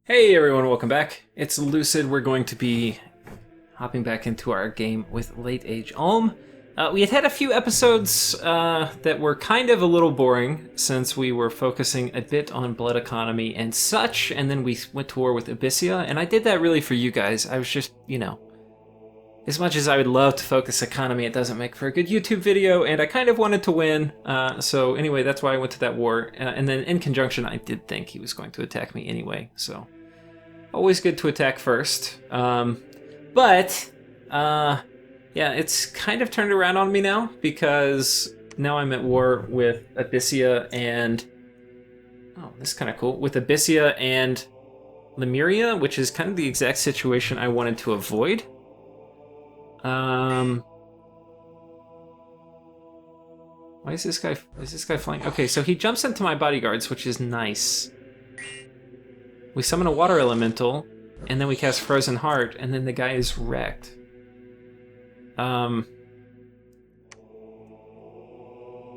Hey everyone, welcome back. It's Lucid. We're going to be hopping back into our game with Late Age Ulm. We had a few episodes that were kind of a little boring since we were focusing a bit on blood economy and such, and then we went to war with Abyssia, and I did that really for you guys. I was just, as much as I would love to focus economy, it doesn't make for a good YouTube video, and I kind of wanted to win. So anyway, that's why I went to that war. And then in conjunction, I did think he was going to attack me anyway, so always good to attack first. Yeah, it's kind of turned around on me now, because now I'm at war with Abyssia and... Oh, this is kind of cool. With Abyssia and Lemuria, which is kind of the exact situation I wanted to avoid. Why is this guy flying? Okay, so he jumps into my bodyguards, which is nice. We summon a water elemental, and then we cast Frozen Heart, and then the guy is wrecked.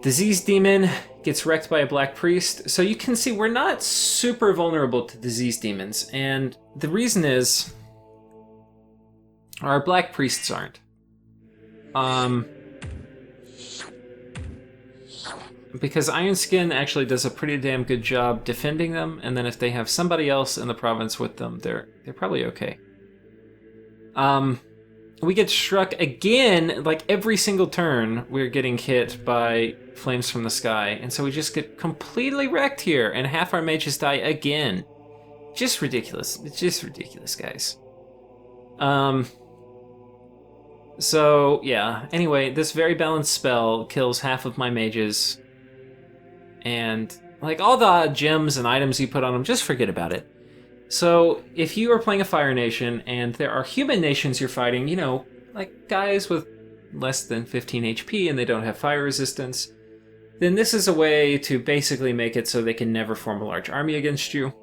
Disease Demon gets wrecked by a Black Priest. So you can see we're not super vulnerable to Disease Demons, and the reason is our Black Priests aren't. Because Iron Skin actually does a pretty damn good job defending them, and then if they have somebody else in the province with them, they're probably okay. We get struck again, like every single turn, we're getting hit by flames from the sky, and so we just get completely wrecked here, and half our mages die again. Just ridiculous. It's just ridiculous, guys. So, yeah. Anyway, this very balanced spell kills half of my mages. And, like, all the gems and items you put on them, just forget about it. So, if you are playing a Fire Nation, and there are human nations you're fighting, like guys with less than 15 HP and they don't have fire resistance, then this is a way to basically make it so they can never form a large army against you,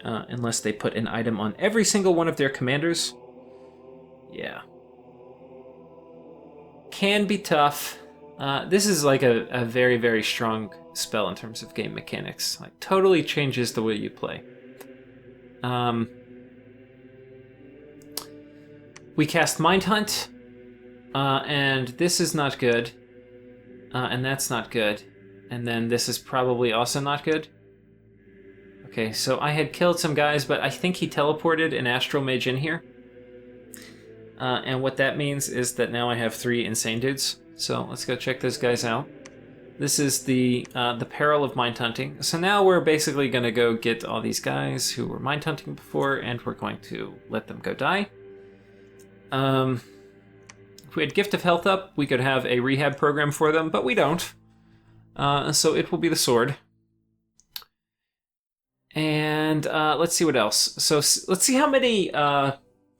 unless they put an item on every single one of their commanders. Yeah. Can be tough. This is like a very, very strong spell in terms of game mechanics. Like, totally changes the way you play. We cast Mind Hunt, and this is not good, and that's not good, and then this is probably also not good. Okay, so I had killed some guys, but I think he teleported an Astral Mage in here. And what that means is that now I have 3 insane dudes. So let's go check those guys out. This is the peril of mind hunting. So now we're basically going to go get all these guys who were mind hunting before, and we're going to let them go die. If we had Gift of Health up, we could have a rehab program for them, but we don't. So it will be the sword. And let's see what else. So let's see how many...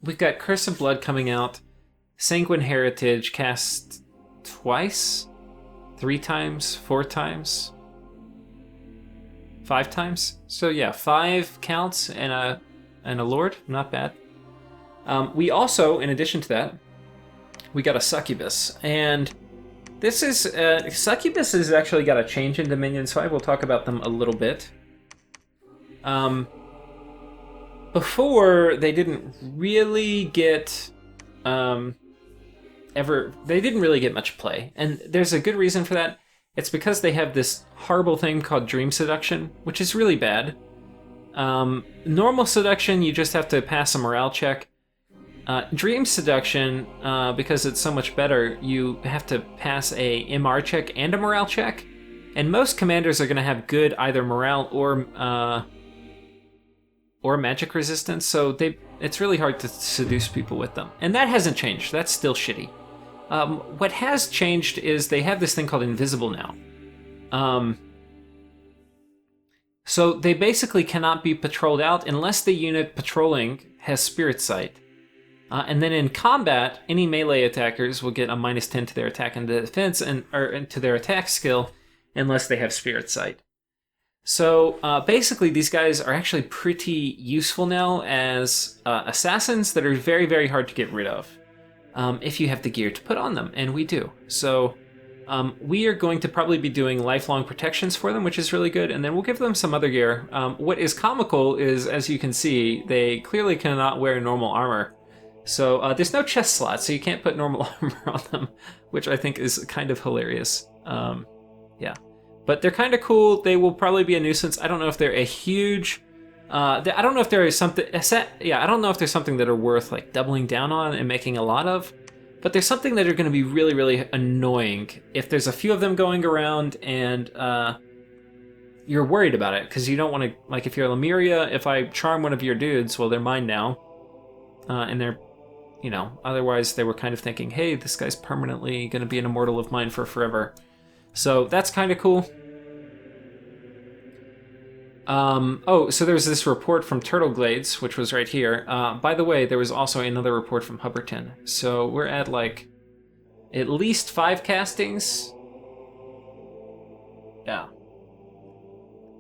We've got Curse of Blood coming out. Sanguine Heritage cast twice? 3 times? 4 times? 5 times? So yeah, 5 counts and a Lord. Not bad. We also, in addition to that, we got a Succubus. And this is... Succubus has actually got a change in Dominion, so I will talk about them a little bit. Before, they didn't really get they didn't really get much play, and there's a good reason for that. It's because they have this horrible thing called Dream Seduction, which is really bad. Normal Seduction, you just have to pass a morale check. Dream Seduction, because it's so much better, you have to pass a MR check and a morale check, and most commanders are going to have good either morale or magic resistance, so it's really hard to seduce people with them. And that hasn't changed. That's still shitty. What has changed is they have this thing called Invisible now. So they basically cannot be patrolled out unless the unit patrolling has Spirit Sight. And then in combat, any melee attackers will get a -10 to their attack and defense, or to their attack skill, unless they have Spirit Sight. So basically, these guys are actually pretty useful now as assassins that are very, very hard to get rid of if you have the gear to put on them, and we do. So We are going to probably be doing lifelong protections for them, which is really good, and then we'll give them some other gear. What is comical is, as you can see, they clearly cannot wear normal armor. So there's no chest slot, so you can't put normal armor on them, which I think is kind of hilarious. Yeah. But they're kind of cool. They will probably be a nuisance. I don't know if they're a huge... I don't know if there is something... I don't know if there's something that are worth like doubling down on and making a lot of. But there's something that are going to be really, really annoying if there's a few of them going around and you're worried about it. Because you don't want to... Like, if you're Lemuria, if I charm one of your dudes, well, they're mine now. And they're... You know, otherwise they were kind of thinking, hey, this guy's permanently going to be an immortal of mine for forever. So that's kind of cool. So there's this report from Turtle Glades, which was right here. By the way, there was also another report from Hubberton. So we're at, like, at least 5 castings. Yeah.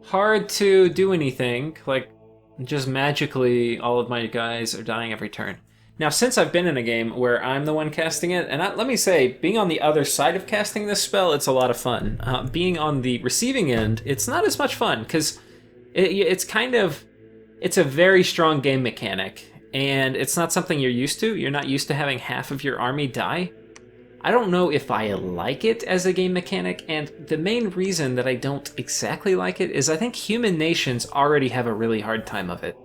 Hard to do anything. Like, just magically, all of my guys are dying every turn. Now, since I've been in a game where I'm the one casting it, and let me say, being on the other side of casting this spell, it's a lot of fun. Being on the receiving end, it's not as much fun, because it's a very strong game mechanic, and it's not something you're used to. You're not used to having half of your army die. I don't know if I like it as a game mechanic, and the main reason that I don't exactly like it is I think human nations already have a really hard time of it.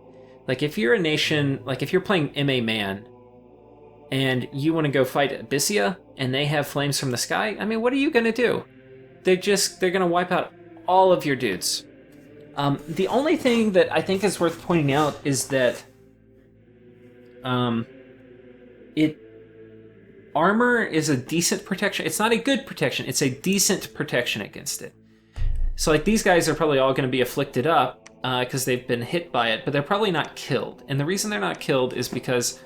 Like, if you're a nation, like if you're playing MA Man, and you want to go fight Abyssia, and they have flames from the sky, I mean, what are you going to do? They're going to wipe out all of your dudes. The only thing that I think is worth pointing out is that armor is a decent protection. It's not a good protection. It's a decent protection against it. So, like, these guys are probably all going to be afflicted up because they've been hit by it, but they're probably not killed. And the reason they're not killed is because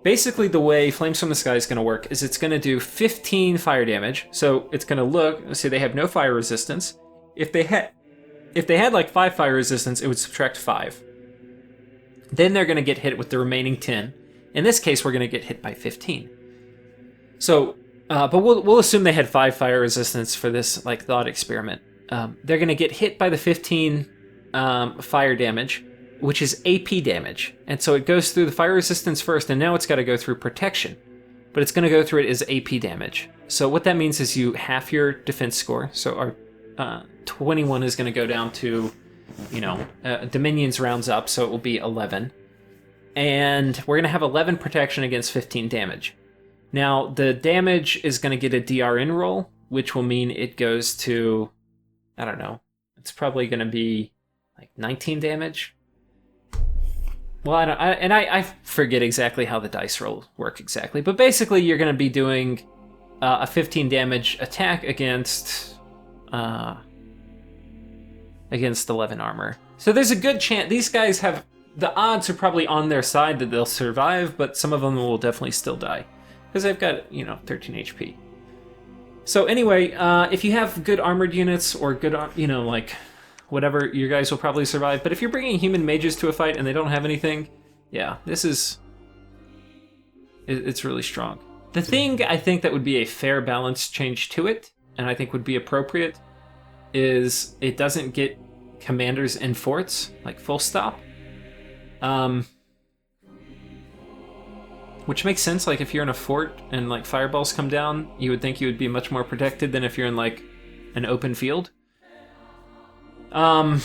basically the way Flames from the Sky is going to work is it's going to do 15 fire damage. So it's going to look, see, they have no fire resistance. If they had like 5 fire resistance, it would subtract 5. Then they're going to get hit with the remaining 10. In this case, we're going to get hit by 15. So, but we'll assume they had 5 fire resistance for this like thought experiment. They're going to get hit by the 15 fire damage, which is AP damage. And so it goes through the fire resistance first, and now it's got to go through protection. But it's going to go through it as AP damage. So what that means is you half your defense score. So our 21 is going to go down to, Dominions rounds up, so it will be 11. And we're going to have 11 protection against 15 damage. Now, the damage is going to get a DRN roll, which will mean it goes to, I don't know, it's probably going to be like 19 damage. Well, I forget exactly how the dice roll work exactly, but basically you're going to be doing a 15 damage attack against 11 armor. So there's a good chance these guys have, the odds are probably on their side that they'll survive, but some of them will definitely still die because they've got 13 HP. So anyway, if you have good armored units or good, like whatever, your guys will probably survive. But if you're bringing human mages to a fight and they don't have anything, yeah, it's really strong. The thing I think that would be a fair balance change to it, and I think would be appropriate, is it doesn't get commanders in forts, like full stop. Which makes sense, like if you're in a fort and like fireballs come down, you would think you would be much more protected than if you're in like an open field. Though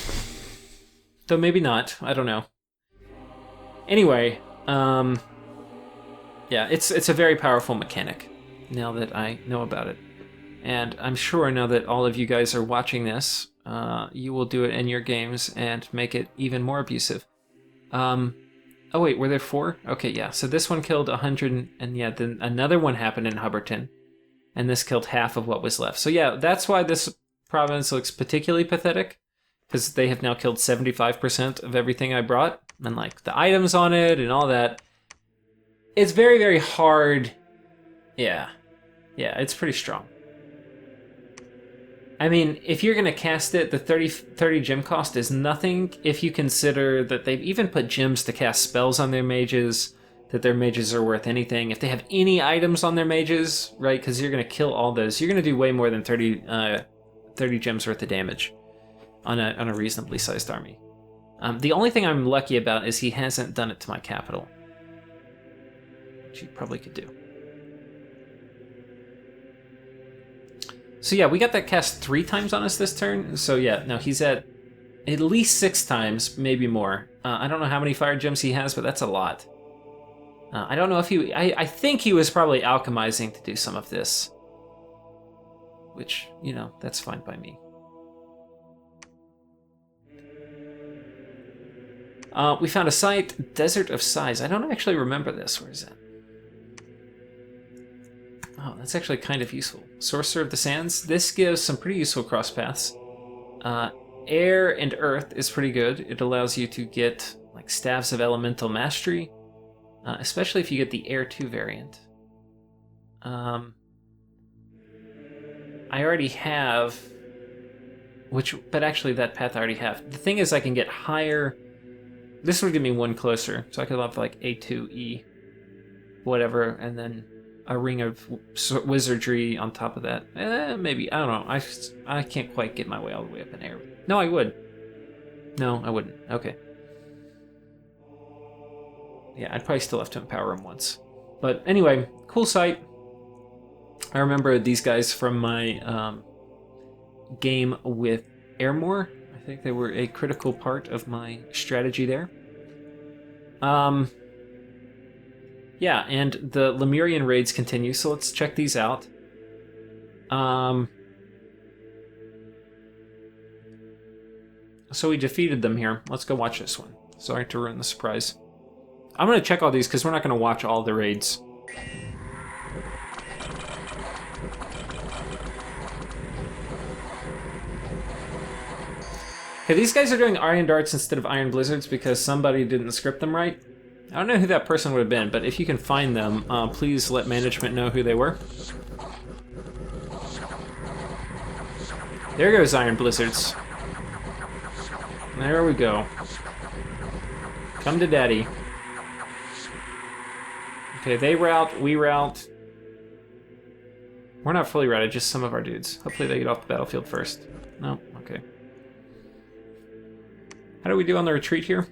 maybe not, I don't know. Anyway, yeah, it's a very powerful mechanic now that I know about it. And I'm sure now that all of you guys are watching this, you will do it in your games and make it even more abusive. Oh wait, were there 4? Okay, yeah, so this one killed 100, and yeah, then another one happened in Hubberton, and this killed half of what was left. So yeah, that's why this province looks particularly pathetic, because they have now killed 75% of everything I brought, and like the items on it and all that. It's very, very hard. Yeah, it's pretty strong. I mean, if you're going to cast it, the 30 gem cost is nothing if you consider that they've even put gems to cast spells on their mages. that their mages are worth anything. If they have any items on their mages, right, because you're going to kill all those, you're going to do way more than 30 gems worth of damage on a reasonably sized army. The only thing I'm lucky about is he hasn't done it to my capital, which he probably could do. So yeah, we got that cast 3 times on us this turn. So yeah, no, he's at least 6 times, maybe more. I don't know how many fire gems he has, but that's a lot. I don't know if he... I think he was probably alchemizing to do some of this. Which, you know, that's fine by me. We found a site, Desert of Sighs. I don't actually remember this. Where is that? Oh, that's actually kind of useful. Sorcerer of the Sands. This gives some pretty useful cross paths. Air and Earth is pretty good. It allows you to get like Staves of Elemental Mastery, especially if you get the Air 2 variant. I already have, but actually that path I already have. The thing is, I can get higher. This would give me 1 closer, so I could have like A2E, whatever, and then a ring of wizardry on top of that. Maybe, I don't know. I can't quite get my way all the way up in air. No, I would. No, I wouldn't. Okay. Yeah, I'd probably still have to empower him once. But anyway, cool site. I remember these guys from my game with Airmore. I think they were a critical part of my strategy there. Yeah, and the Lemurian raids continue, so let's check these out. So we defeated them here. Let's go watch this one. Sorry to ruin the surprise. I'm going to check all these because we're not going to watch all the raids. Okay, these guys are doing Iron Darts instead of Iron Blizzards because somebody didn't script them right. I don't know who that person would have been, but if you can find them, please let management know who they were. There goes Iron Blizzards. There we go. Come to daddy. Okay, they route, we route. We're not fully routed, just some of our dudes. Hopefully they get off the battlefield first. No? Okay. How do we do on the retreat here?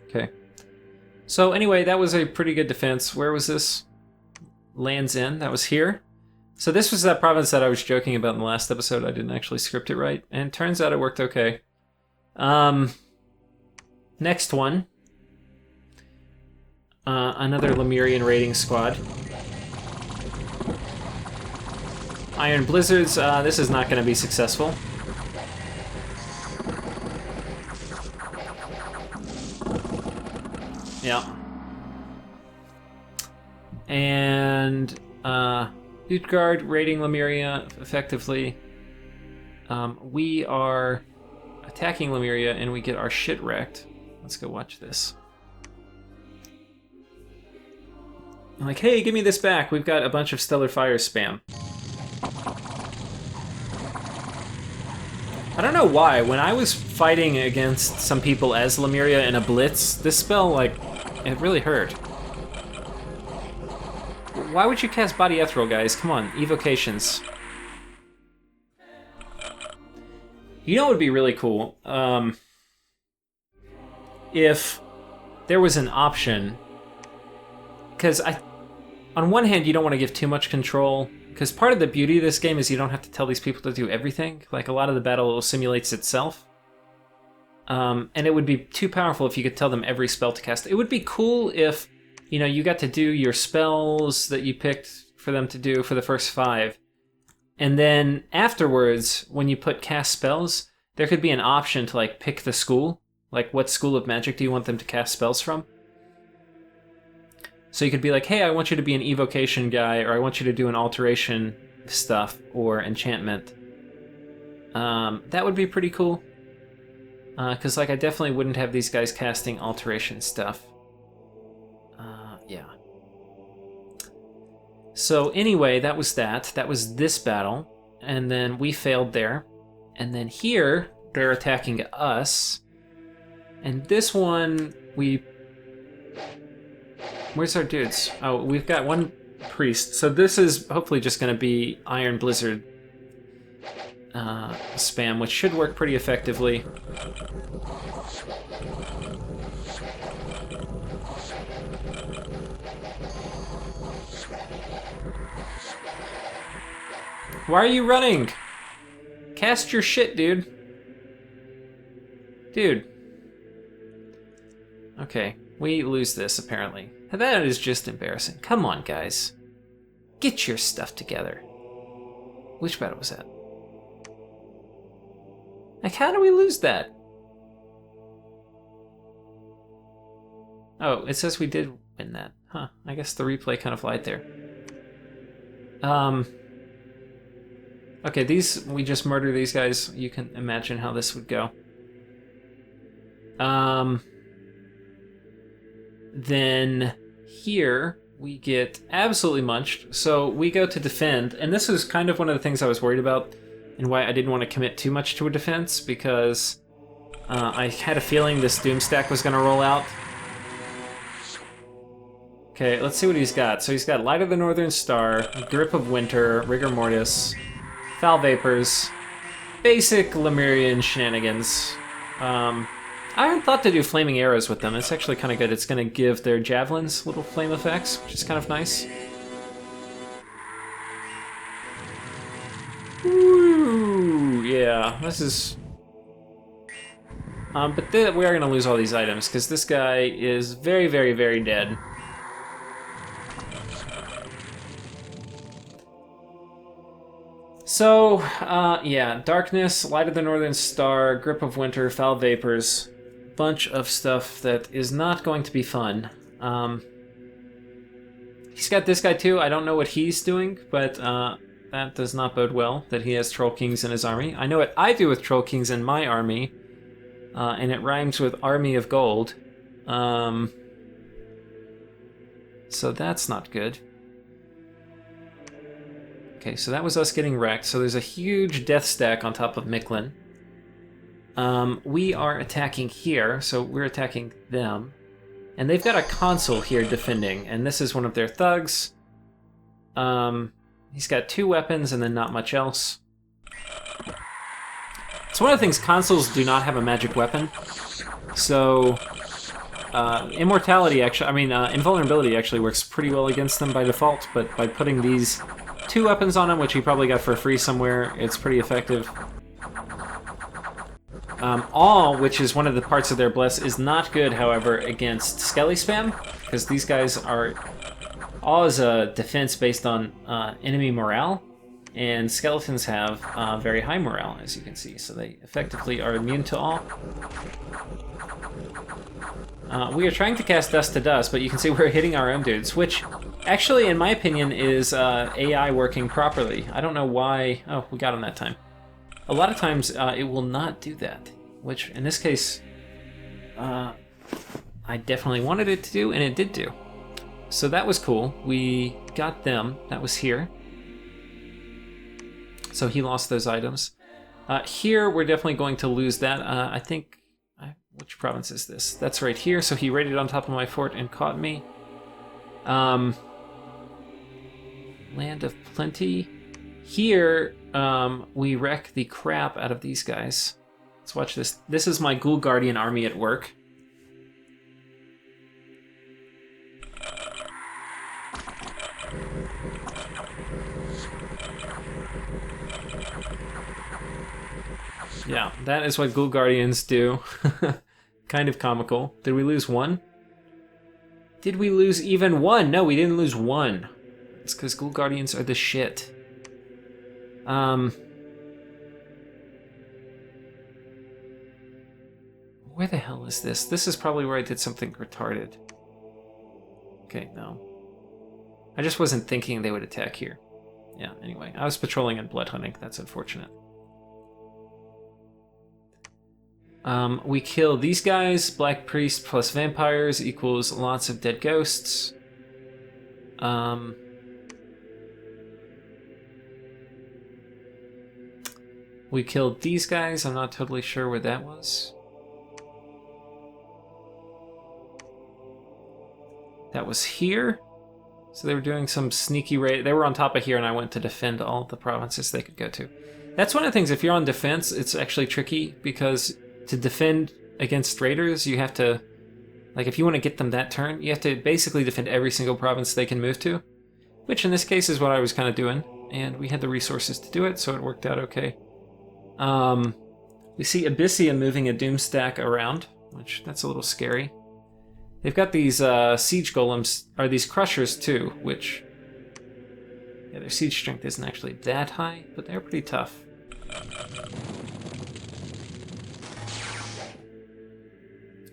Okay. So anyway, that was a pretty good defense. Where was this? Land's End. That was here. So this was that province that I was joking about in the last episode. I didn't actually script it right. And it turns out it worked okay. Next one. Another Lemurian raiding squad. Iron Blizzards. This is not going to be successful. Yeah. And Utgard raiding Lemuria effectively. We are attacking Lemuria and we get our shit wrecked. Let's go watch this. I'm like, hey, give me this back. We've got a bunch of Stellar Fire spam. I don't know why. When I was fighting against some people as Lemuria in a blitz, this spell, like, it really hurt. Why would you cast Body Ethereal, guys? Come on, evocations. You know what would be really cool? If there was an option, because on one hand, you don't want to give too much control, because part of the beauty of this game is you don't have to tell these people to do everything. Like, a lot of the battle simulates itself. And it would be too powerful if you could tell them every spell to cast. It would be cool if, you know, you got to do your spells that you picked for them to do for the first 5. And then afterwards, when you put cast spells, there could be an option to, like, pick the school. Like, what school of magic do you want them to cast spells from? So you could be like, hey, I want you to be an evocation guy, or I want you to do an alteration stuff, or enchantment. That would be pretty cool. Because, like, I definitely wouldn't have these guys casting alteration stuff. Yeah. So anyway, that was that. That was this battle. And then we failed there. And then here, they're attacking us. And this one, where's our dudes? Oh, we've got one priest. So this is hopefully just going to be Iron Blizzard spam, which should work pretty effectively. Why are you running? Cast your shit, dude. Dude. Okay, we lose this, apparently. That is just embarrassing. Come on, guys. Get your stuff together. Which battle was that? Like, how do we lose that? Oh, it says we did win that. Huh, I guess the replay kind of lied there. Okay, we just murder these guys. You can imagine how this would go. Then here we get absolutely munched. So we go to defend, and this is kind of one of the things I was worried about and why I didn't want to commit too much to a defense, because I had a feeling this Doom stack was going to roll out. Okay, let's see what he's got. So he's got Light of the Northern Star, Grip of Winter, Rigor Mortis, Foul Vapors, basic Lemurian shenanigans. I hadn't thought to do flaming arrows with them. It's actually kind of good. It's going to give their javelins little flame effects, which is kind of nice. Ooh, yeah, this is... but we are going to lose all these items, because this guy is very, very, very dead. So, yeah, Darkness, Light of the Northern Star, Grip of Winter, Foul Vapors, bunch of stuff that is not going to be fun. He's got this guy too. I don't know what he's doing, but that does not bode well that he has Troll Kings in his army. I know what I do with Troll Kings in my army, and it rhymes with Army of Gold. So that's not good. Okay, so that was us getting wrecked. So there's a huge death stack on top of Micklin. We are attacking here, so we're attacking them. And they've got a consul here defending, and this is one of their thugs. He's got 2 weapons and then not much else. It's one of the things, consuls do not have a magic weapon. So, immortality actually, invulnerability actually works pretty well against them by default, but by putting these 2 weapons on him, which he probably got for free somewhere, it's pretty effective. Awe, which is one of the parts of their bless, is not good, however, against Skelly spam, because these guys are... Awe is a defense based on enemy morale, and skeletons have very high morale, as you can see, so they effectively are immune to Awe. We are trying to cast Dust to Dust, but you can see we're hitting our own dudes, which actually, in my opinion, is AI working properly. I don't know why... Oh, we got him that time. A lot of times, it will not do that, which, in this case, I definitely wanted it to do, and it did do. So that was cool. We got them. That was here. So he lost those items. Here, we're definitely going to lose that. I think... Which province is this? That's right here. So he raided on top of my fort and caught me. Land of Plenty. Here, we wreck the crap out of these guys. Let's watch this. This is my Ghoul Guardian army at work. Yeah, that is what Ghoul Guardians do. Kind of comical. Did we lose 1? Did we lose even 1? No, we didn't lose 1. It's because Ghoul Guardians are the shit. Where the hell is this? This is probably where I did something retarded. Okay, no. I just wasn't thinking they would attack here. Yeah, anyway. I was patrolling and blood hunting. That's unfortunate. We kill these guys. Black Priest plus vampires equals lots of dead ghosts. We killed these guys. I'm not totally sure where that was. That was here. So they were doing some sneaky raid. They were on top of here, and I went to defend all the provinces they could go to. That's one of the things, if you're on defense, it's actually tricky, because to defend against raiders, you have to, like, if you want to get them that turn, you have to basically defend every single province they can move to, which in this case is what I was kind of doing, and we had the resources to do it, so it worked out okay. We see Abyssia moving a Doom stack around, which that's a little scary. They've got these siege golems, or these crushers too, which, yeah, their siege strength isn't actually that high, but they're pretty tough.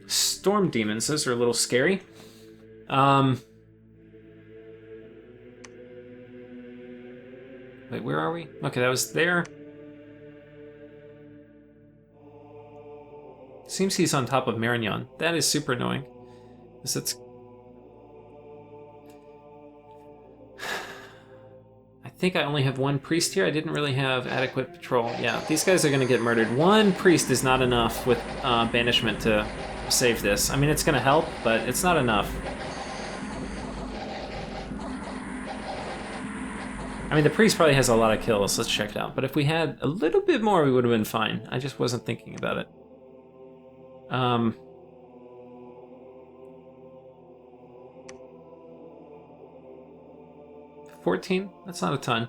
Storm demons, those are a little scary. Wait, where are we? Okay, that was there. Seems he's on top of Marignan. That is super annoying. It's... I think I only have one priest here. I didn't really have adequate patrol. Yeah, these guys are going to get murdered. One priest is not enough with banishment to save this. I mean, it's going to help, but it's not enough. I mean, the priest probably has a lot of kills. Let's check it out. But if we had a little bit more, we would have been fine. I just wasn't thinking about it. 14? That's not a ton.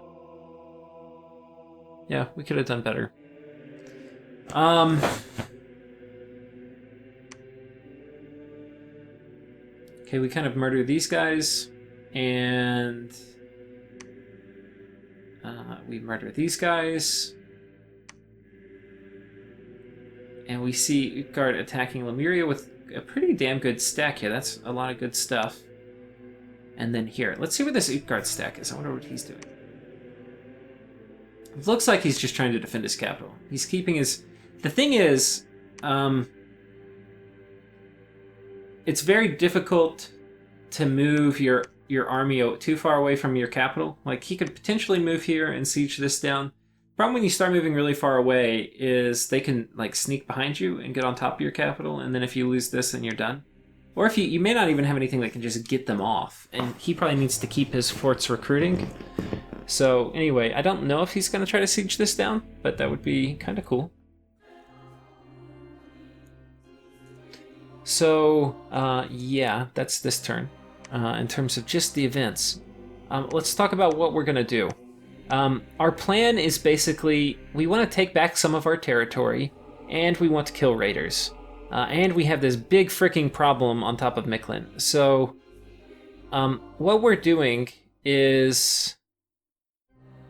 Yeah, we could have done better. Okay, we kind of murder these guys, and we murder these guys. And we see Utgard attacking Lemuria with a pretty damn good stack here. That's a lot of good stuff. And then here, let's see what this Utgard stack is. I wonder what he's doing. It looks like he's just trying to defend his capital. He's keeping his... The thing is, it's very difficult to move your army too far away from your capital. Like, he could potentially move here and siege this down. Problem when you start moving really far away is they can, like, sneak behind you and get on top of your capital, and then if you lose this, then you're done. Or if you may not even have anything that can just get them off, and he probably needs to keep his forts recruiting. So anyway, I don't know if he's going to try to siege this down, but that would be kind of cool. So, yeah, that's this turn. In terms of just the events. Let's talk about what we're going to do. Our plan is basically, we want to take back some of our territory, and we want to kill raiders. And we have this big freaking problem on top of Mictlan. So, what we're doing is...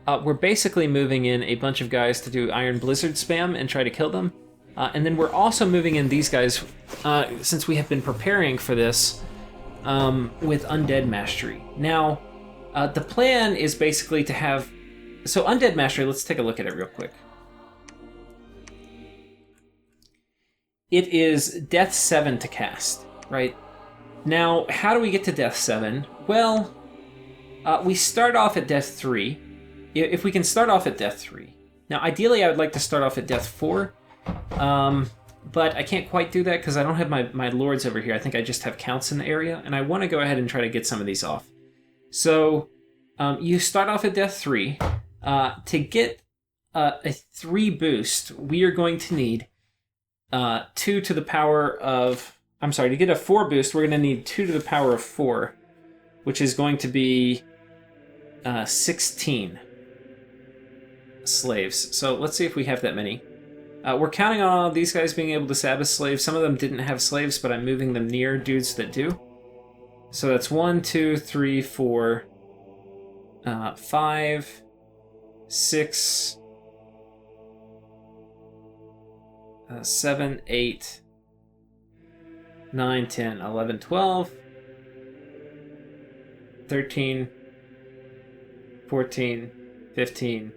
we're basically moving in a bunch of guys to do Iron Blizzard spam and try to kill them. And then we're also moving in these guys, since we have been preparing for this, with Undead Mastery. Now, the plan is basically to have... So Undead Mastery, let's take a look at it real quick. It is Death 7 to cast, right? Now, how do we get to Death 7? Well, we start off at Death 3. If we can start off at Death 3. Now, ideally, I would like to start off at Death 4. But I can't quite do that because I don't have my lords over here. I think I just have counts in the area, and I want to go ahead and try to get some of these off. So, you start off at Death 3. To get a 3 boost, we are going to need 2 to the power of... I'm sorry, to get a 4 boost, we're going to need 2 to the power of 4, which is going to be 16 slaves. So let's see if we have that many. We're counting on all of these guys being able to sab as slaves. Some of them didn't have slaves, but I'm moving them near dudes that do. So that's 1, 2, 3, 4, 5, 6, 7, 8, 9, 10, 11, 12, 13, 14, 15,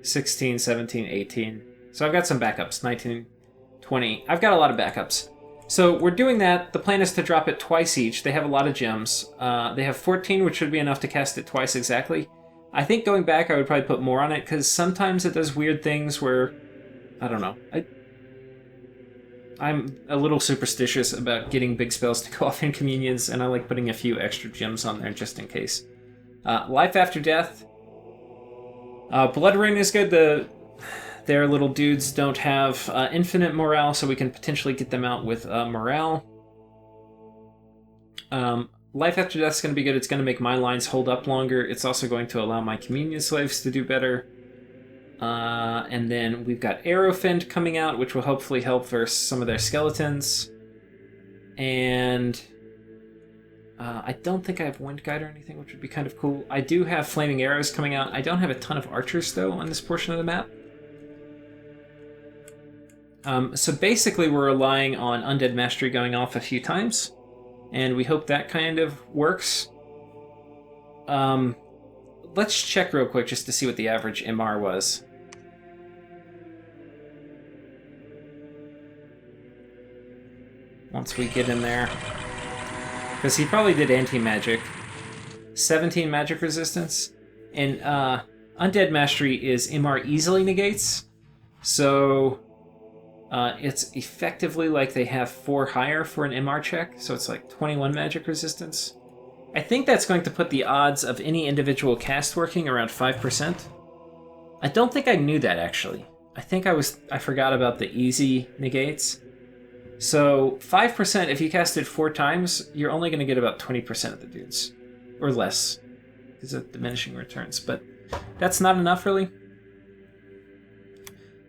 16, 17, 18. So I've got some backups. 19, 20. I've got a lot of backups. So we're doing that. The plan is to drop it twice each. They have a lot of gems. They have 14, which should be enough to cast it twice exactly. I think going back, I would probably put more on it, because sometimes it does weird things where... I don't know. I'm a little superstitious about getting big spells to go off in communions, and I like putting a few extra gems on there just in case. Life after death. Blood Rain is good. Their little dudes don't have infinite morale, so we can potentially get them out with morale. Life after death is going to be good. It's going to make my lines hold up longer. It's also going to allow my communion slaves to do better. And then we've got Arrowfend coming out, which will hopefully help versus some of their skeletons. And I don't think I have Wind Guide or anything, which would be kind of cool. I do have Flaming Arrows coming out. I don't have a ton of archers, though, on this portion of the map. So basically we're relying on Undead Mastery going off a few times, and we hope that kind of works. Let's check real quick just to see what the average MR was. Once we get in there. Because he probably did anti-magic. 17 magic resistance. And Undead Mastery is MR easily negates. So it's effectively like they have 4 higher for an MR check. So it's like 21 magic resistance. I think that's going to put the odds of any individual cast working around 5%. I don't think I knew that, actually. I think I forgot about the easy negates. So 5%, if you cast it 4 times, you're only going to get about 20% of the dudes. Or less. Because of diminishing returns. But that's not enough, really.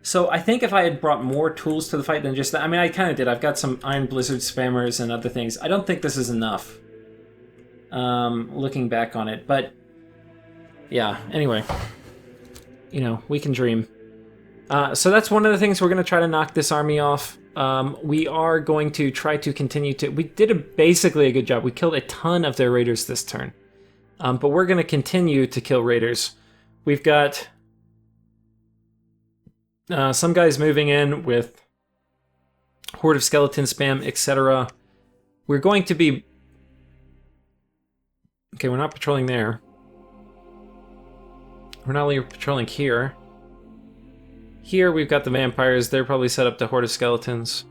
So I think if I had brought more tools to the fight than just that... I mean, I kind of did. I've got some Iron Blizzard spammers and other things. I don't think this is enough. Looking back on it. But, yeah, anyway. You know, we can dream. So that's one of the things we're going to try to knock this army off. We are going to try to continue to... We did basically a good job. We killed a ton of their raiders this turn. But we're going to continue to kill raiders. We've got some guys moving in with Horde of Skeleton spam, etc. We're going to be... Okay, we're not patrolling there. We're not only patrolling here. Here we've got the vampires. They're probably set up to Horde of Skeletons.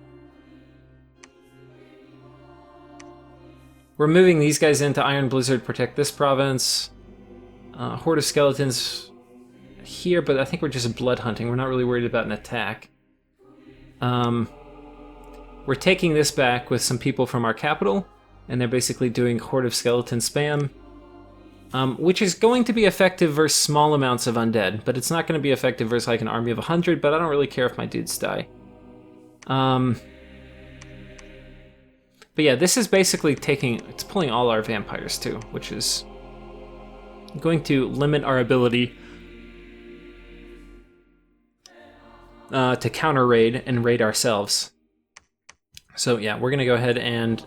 We're moving these guys into Iron Blizzard, protect this province. Horde of Skeletons here, but I think we're just blood hunting. We're not really worried about an attack. We're taking this back with some people from our capital, and they're basically doing Horde of Skeleton spam. Which is going to be effective versus small amounts of undead, but it's not going to be effective versus like an army of 100, but I don't really care if my dudes die. But yeah, this is basically it's pulling all our vampires too, which is going to limit our ability to counter raid and raid ourselves. So yeah, we're going to go ahead and...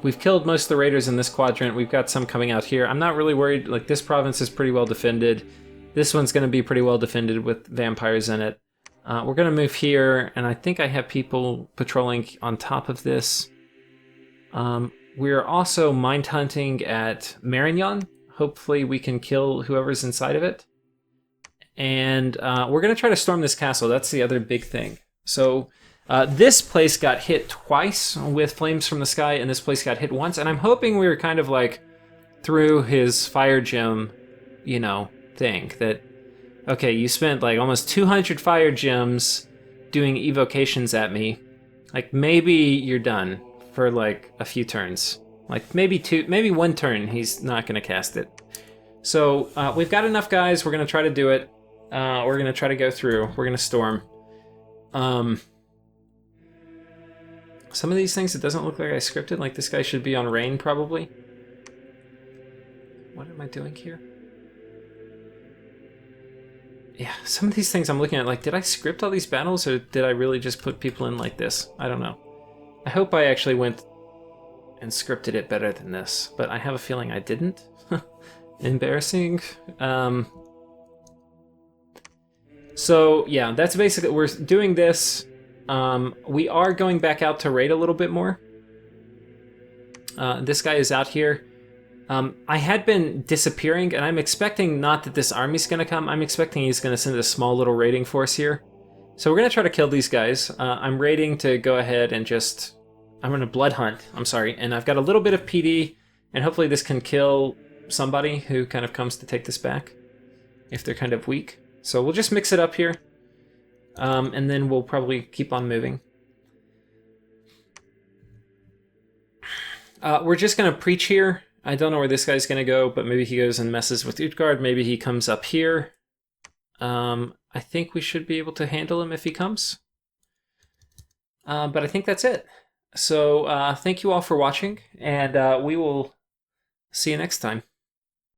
we've killed most of the raiders in this quadrant. We've got some coming out here. I'm not really worried. Like, this province is pretty well defended. This one's going to be pretty well defended with vampires in it. We're going to move here, and I think I have people patrolling on top of this. We're also mind hunting at Marignan. Hopefully we can kill whoever's inside of it. And we're going to try to storm this castle. That's the other big thing. So... this place got hit twice with flames from the sky, and this place got hit once, and I'm hoping we were kind of like through his fire gem, you know, thing that, okay, you spent like almost 200 fire gems doing evocations at me. Like, maybe you're done for like a few turns. Like maybe one turn he's not going to cast it. So we've got enough guys. We're going to try to do it. We're going to try to go through. We're going to storm. Some of these things, it doesn't look like I scripted. Like, this guy should be on rain, probably. What am I doing here? Yeah, some of these things I'm looking at, like, did I script all these battles, or did I really just put people in like this? I don't know. I hope I actually went and scripted it better than this, but I have a feeling I didn't. Embarrassing. So, yeah, that's basically... We're doing this... we are going back out to raid a little bit more. This guy is out here. I had been disappearing, and I'm expecting not that this army's going to come. I'm expecting he's going to send a small little raiding force here. So we're going to try to kill these guys. I'm raiding to go ahead and just... I'm going to blood hunt, I'm sorry. And I've got a little bit of PD, and hopefully this can kill somebody who kind of comes to take this back, if they're kind of weak. So we'll just mix it up here, and then we'll probably keep on moving. We're just going to preach here. I don't know where this guy's going to go, but maybe he goes and messes with Utgard. Maybe he comes up here. I think we should be able to handle him if he comes. But I think that's it. So thank you all for watching, and we will see you next time.